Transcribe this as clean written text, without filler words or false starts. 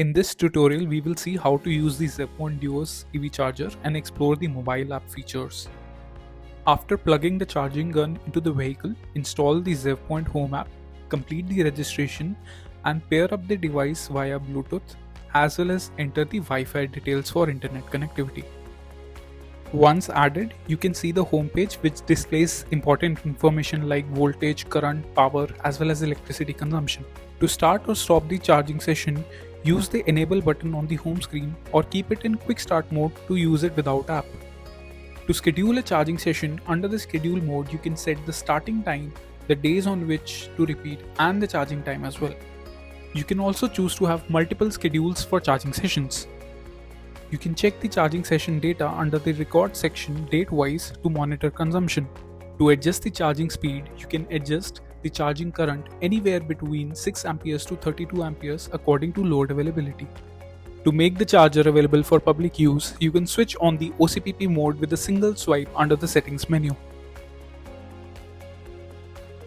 In this tutorial, we will see how to use the ZEVpoint DUOS EV charger and explore the mobile app features. After plugging the charging gun into the vehicle, install the ZEVpoint home app, complete the registration, and pair up the device via Bluetooth, as well as enter the Wi-Fi details for internet connectivity. Once added, you can see the home page which displays important information like voltage, current, power, as well as electricity consumption. To start or stop the charging session, use the enable button on the home screen or keep it in quick start mode to use it without app. To schedule a charging session, under the schedule mode you can set the starting time, the days on which to repeat, and the charging time as well. You can also choose to have multiple schedules for charging sessions. You can check the charging session data under the record section date-wise to monitor consumption. To adjust the charging speed, you can adjust the charging current anywhere between 6 amperes to 32 amperes according to load availability. To make the charger available for public use, you can switch on the OCPP mode with a single swipe under the settings menu.